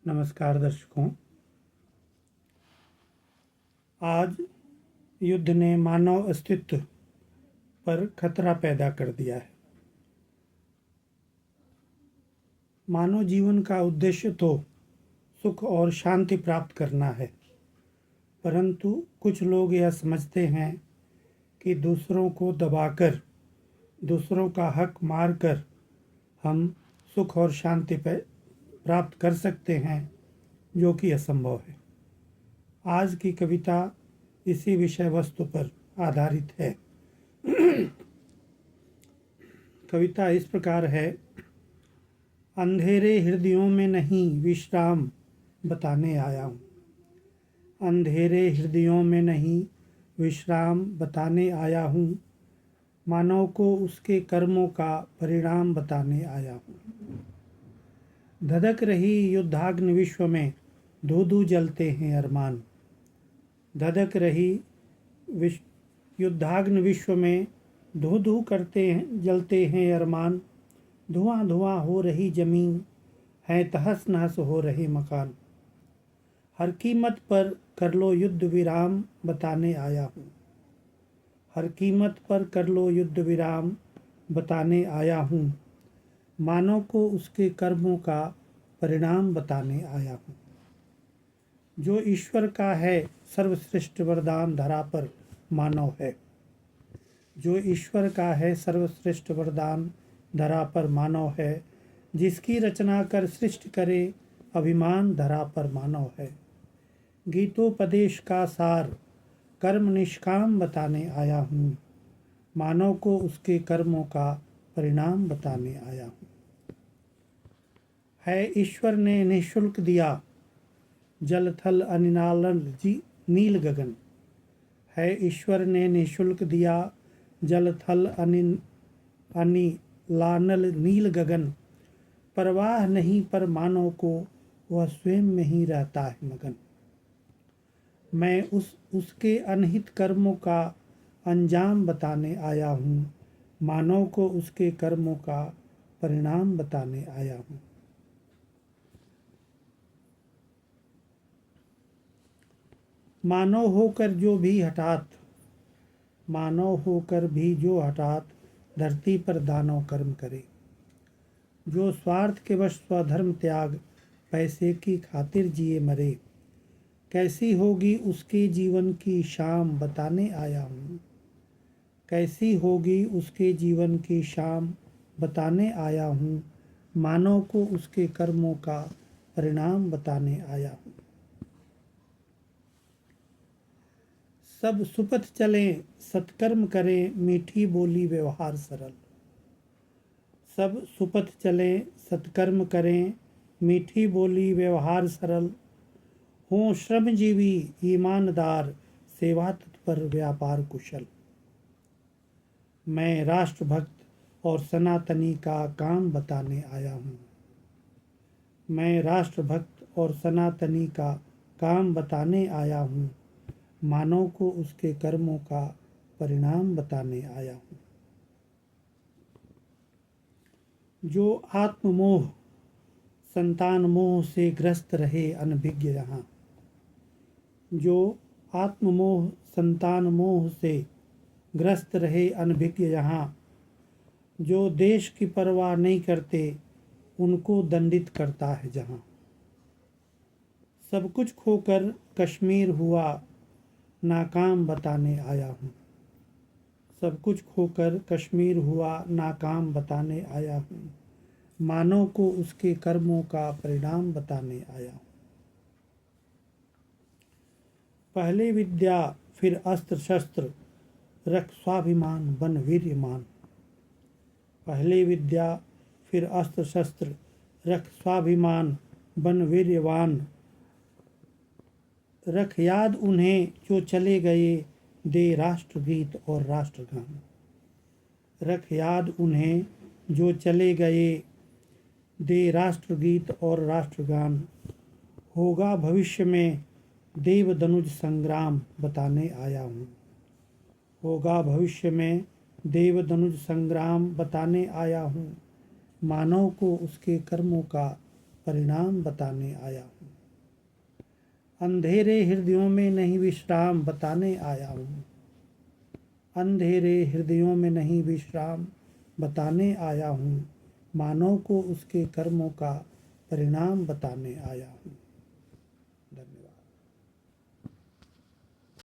नमस्कार दर्शकों। आज युद्ध ने मानव अस्तित्व पर खतरा पैदा कर दिया है। मानव जीवन का उद्देश्य तो सुख और शांति प्राप्त करना है, परंतु कुछ लोग यह समझते हैं कि दूसरों को दबाकर, दूसरों का हक मारकर हम सुख और शांति प्राप्त कर सकते हैं, जो कि असंभव है। आज की कविता इसी विषय वस्तु पर आधारित है। कविता इस प्रकार है। अंधेरे हृदयों में नहीं विश्राम बताने आया हूँ। अंधेरे हृदयों में नहीं विश्राम बताने आया हूँ। मानव को उसके कर्मों का परिणाम बताने आया हूँ। धधक रही युद्धाग्नि विश्व में धू धू जलते हैं अरमान। धधक रही युद्धाग्नि विश्व में धू धू करते हैं, जलते हैं अरमान। धुआं धुआं हो रही जमीन है, तहस नहस हो रहे मकान। हर कीमत पर कर लो युद्ध विराम बताने आया हूँ। हर कीमत पर कर लो युद्ध विराम बताने आया हूँ। मानव को उसके कर्मों का परिणाम बताने आया हूँ। जो ईश्वर का है सर्वश्रेष्ठ वरदान धरा पर मानव है। जो ईश्वर का है सर्वश्रेष्ठ वरदान धरा पर मानव है। जिसकी रचना कर सृष्टि करे अभिमान धरा पर मानव है। गीतोपदेश का सार कर्म निष्काम बताने आया हूँ। मानव को उसके कर्मों का परिणाम बताने आया हूँ। है ईश्वर ने निःशुल्क दिया जल थल अनिलानल नील गगन। है ईश्वर ने निःशुल्क दिया जल थल अनिलानल नील गगन। परवाह नहीं पर मानव को वह स्वयं में ही रहता है मगन। मैं उसके अनहित कर्मों का अंजाम बताने आया हूँ। मानव को उसके कर्मों का परिणाम बताने आया हूँ। मानव होकर भी जो हठात धरती पर दानव कर्म करे। जो स्वार्थ के वश स्वधर्म त्याग पैसे की खातिर जिए मरे। कैसी होगी उसके जीवन की शाम बताने आया हूँ। कैसी होगी उसके जीवन की शाम बताने आया हूँ। मानव को उसके कर्मों का परिणाम बताने आया हूँ। सब सुपथ चलें सत्कर्म करें मीठी बोली व्यवहार सरल। सब सुपथ चलें सत्कर्म करें मीठी बोली व्यवहार सरल। हों श्रमजीवी ईमानदार सेवा तत्पर व्यापार कुशल। मैं राष्ट्रभक्त और सनातनी का काम बताने आया हूँ। मैं राष्ट्रभक्त और सनातनी का काम बताने आया हूँ। मानव को उसके कर्मों का परिणाम बताने आया हूँ। जो आत्ममोह संतान मोह से ग्रस्त रहे अनभिज्ञ यहाँ। जो आत्ममोह संतान मोह से ग्रस्त रहे अनभिज्ञ यहाँ। जो देश की परवाह नहीं करते उनको दंडित करता है जहाँ। सब कुछ खोकर कश्मीर हुआ नाकाम बताने आया हूँ। सब कुछ खोकर कश्मीर हुआ नाकाम बताने आया हूँ। मानव को उसके कर्मों का परिणाम बताने आया हूँ। पहले विद्या फिर अस्त्र शस्त्र रख स्वाभिमान बन वीर्यमान। पहले विद्या फिर अस्त्र शस्त्र रख स्वाभिमान बन वीर्यवान। रख याद उन्हें जो चले गए दे राष्ट्रगीत और राष्ट्रगान। रख याद उन्हें जो चले गए दे राष्ट्रगीत और राष्ट्रगान। होगा भविष्य में देव दनुज संग्राम बताने आया हूँ। होगा भविष्य में देव दनुज संग्राम बताने आया हूँ। मानव को उसके कर्मों का परिणाम बताने आया हूँ। अंधेरे हृदयों में नहीं विश्राम बताने आया हूँ। अंधेरे हृदयों में नहीं विश्राम बताने आया हूँ। मानव को उसके कर्मों का परिणाम बताने आया हूँ।